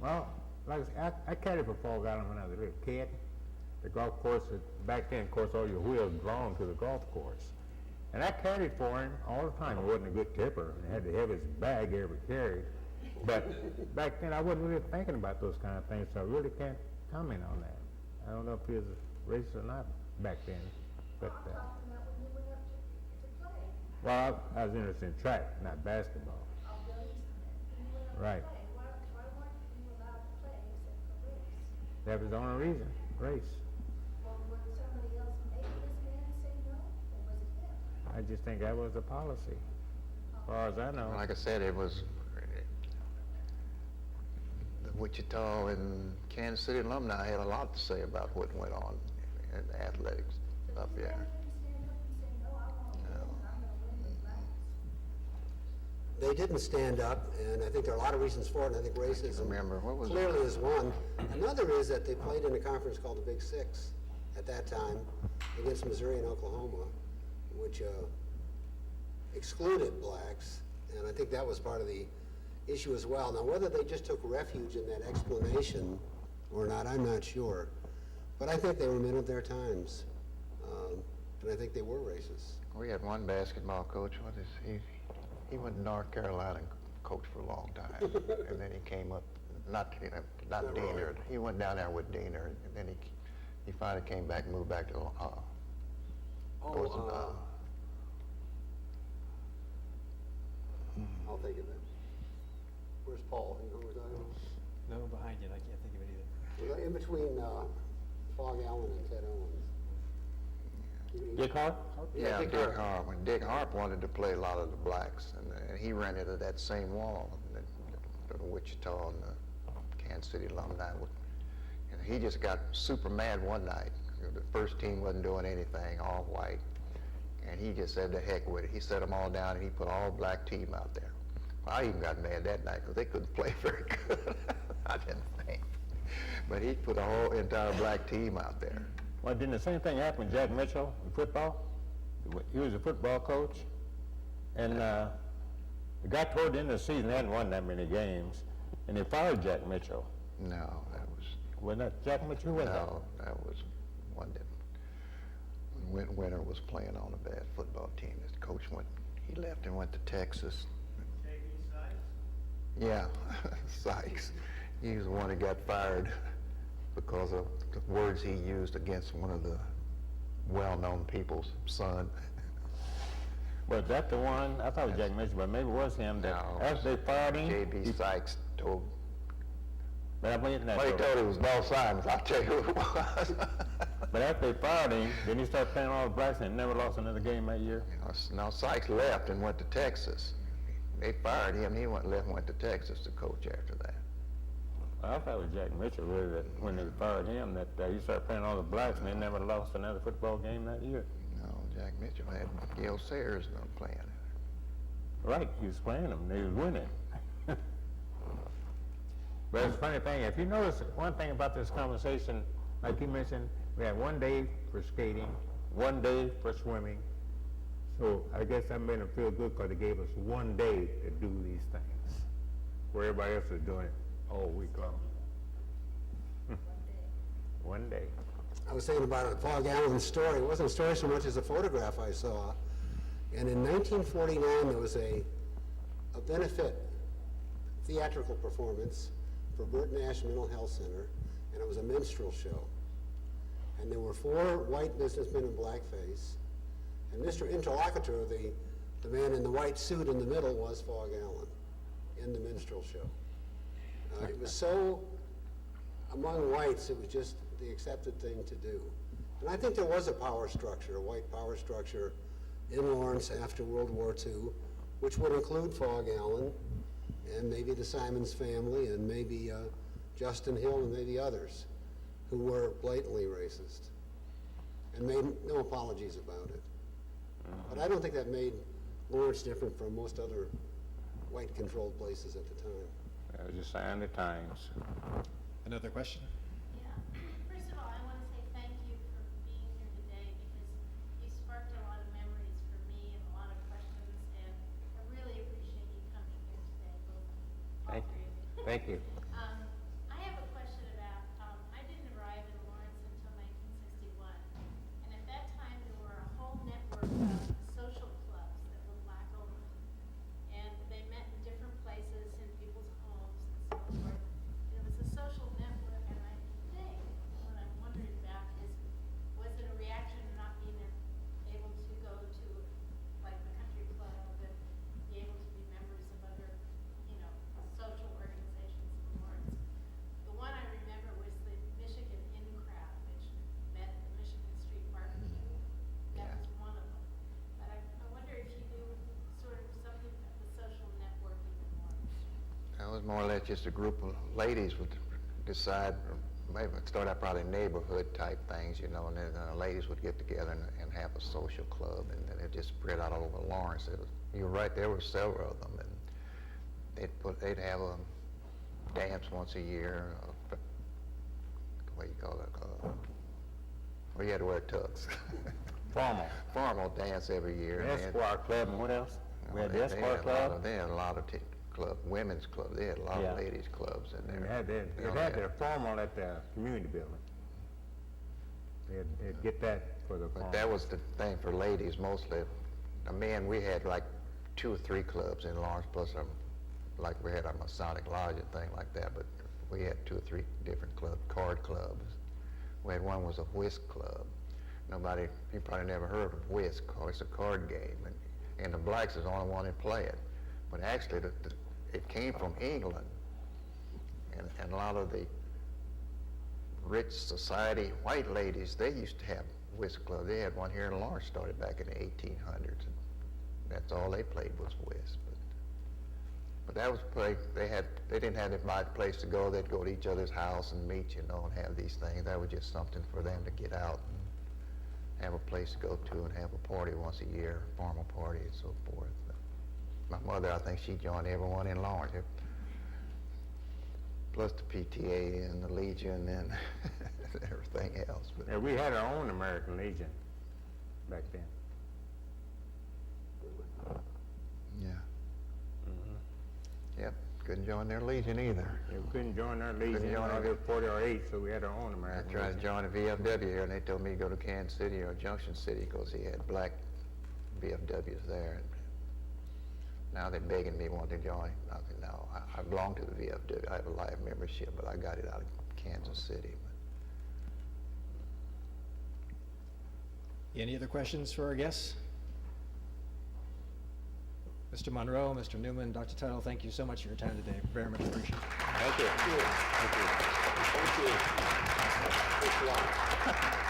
Well, like I caddied for Fall Island when I was a little kid. The golf course, back then, of course, all your wheels drawn to the golf course. And I caddied for him all the time. He wasn't a good tipper and had the heaviest bag he ever carried. But back then, I wasn't really thinking about those kind of things, so I really can't comment on that. I don't know if he was racist or not back then. But well, I was interested in track, not basketball. Right. That was the only reason, race. I just think that was a policy, as far as I know. Like I said, it was the Wichita and Kansas City alumni had a lot to say about what went on in athletics up there. They didn't stand up, and I think there are a lot of reasons for it, and I think racism clearly is one. Another is that they played in a conference called the Big Six at that time against Missouri and Oklahoma, which excluded blacks, and I think that was part of the issue as well. Now, whether they just took refuge in that explanation or not, I'm not sure. But I think they were men of their times, and I think they were racist. We had one basketball coach. He went to North Carolina and coached for a long time, and then he came up, not Diener. He went down there with Diener, and then he finally came back and moved back to I'll think of it. Where's Paul? You know who we're talking about? No, behind you. I can't think of it either. Well, in between Fog Allen and Ted Owens. Dick Harp? Yeah, Dick Harp. When Dick Harp wanted to play a lot of the blacks, and he ran into that same wall, the Wichita and the Kansas City alumni. And he just got super mad one night. The first team wasn't doing anything, all white. And he just said, the heck with it. He set them all down, and he put all black team out there. Well, I even got mad that night because they couldn't play very good. I didn't think. But he put a whole entire black team out there. Well, didn't the same thing happen with Jack Mitchell in football? He was a football coach, and the guy toward the end of the season hadn't won that many games, and they fired Jack Mitchell. No, that was... Wasn't that Jack Mitchell? No, that was one that when Winter was playing on a bad football team. His coach he left and went to Texas. Yeah, Sykes. He was the one that got fired because of the words he used against one of the well-known people's son. Was that the one? I thought it was Jack Mitchell, but maybe it was him that after they fired him. J.B. Sykes told. But I mean, Well, he told it was Ball Simons. I'll tell you who it was. But after they fired him, then he started playing all the blacks and never lost another game that year. Now Sykes left and went to Texas. They fired him. He went to Texas to coach after that. I thought it was Jack Mitchell, really, that when they fired him, that he started playing all the blacks and they never lost another football game that year. No, Jack Mitchell had Gil Sayers playing. Right, he was playing them, and he was winning. But it's a funny thing, if you notice one thing about this conversation, like you mentioned, we had 1 day for skating, 1 day for swimming. So I guess that made them feel good because they gave us 1 day to do these things, where everybody else was doing it all week long. 1 day. I was thinking about it, Fog Allen's story. It wasn't a story so much as a photograph I saw. And in 1949, there was a benefit theatrical performance for Burt Nash Mental Health Center, and it was a minstrel show. And there were 4 white businessmen in blackface, and Mr. Interlocutor, the man in the white suit in the middle, was Fog Allen in the minstrel show. It was so, among whites, it was just the accepted thing to do. And I think there was a power structure, a white power structure in Lawrence after World War II, which would include Fog Allen and maybe the Simons family and maybe Justin Hill and maybe others who were blatantly racist and made no apologies about it. But I don't think that made Lawrence different from most other white-controlled places at the time. That was a sign of the times. Another question? Yeah. First of all, I want to say thank you for being here today because you sparked a lot of memories for me and a lot of questions, and I really appreciate you coming here today, both all Thank three you. of you. Thank you. more or less just a group of ladies would decide, or maybe it started out probably neighborhood type things, you know, and then ladies would get together and have a social club, and then it just spread out all over Lawrence. You're right, there were several of them, and they'd have a dance once a year, what do you call it, where you had to wear tux. Formal dance every year. The Esquire Club, and what else? We had the Esquire Club. They had a lot of women's clubs. They had a lot of ladies clubs in there. They had their formal at the community building. They'd get that for the But formal. that was the thing for ladies mostly. The men, we had like 2 or 3 clubs in Lawrence, plus like we had our Masonic Lodge and thing like that, but we had 2 or 3 different card clubs. We had one was a whisk club. You probably never heard of whisk. It's a card game, and the blacks is the only one that play it. But actually, it came from England, and a lot of the rich society white ladies, they used to have whisk clubs. They had one here in Lawrence, started back in the 1800s. And that's all they played was whisk. But that was play. They didn't have a place to go. They'd go to each other's house and meet, you know, and have these things. That was just something for them to get out and have a place to go to and have a party once a year, a formal party and so forth. My mother, I think she joined everyone in Lawrence, plus the PTA and the Legion and everything else. But Yeah, we had our own American Legion back then. yeah. Yep, couldn't join their Legion either. Yeah, we couldn't join our Legion, Couldn't join I our- was 40 or 8, so we had our own I American tried to Legion. join a VFW here, and they told me to go to Kansas City or Junction City because he had black VFWs there. And now they're begging me wanting to join. I said, no, I belong to the VFW. I have a life membership, but I got it out of Kansas City. Any other questions for our guests? Mr. Monroe, Mr. Newman, Dr. Tuttle, thank you so much for your time today. Very much appreciated. Thank you. Thank you. Thank you. Thanks a lot.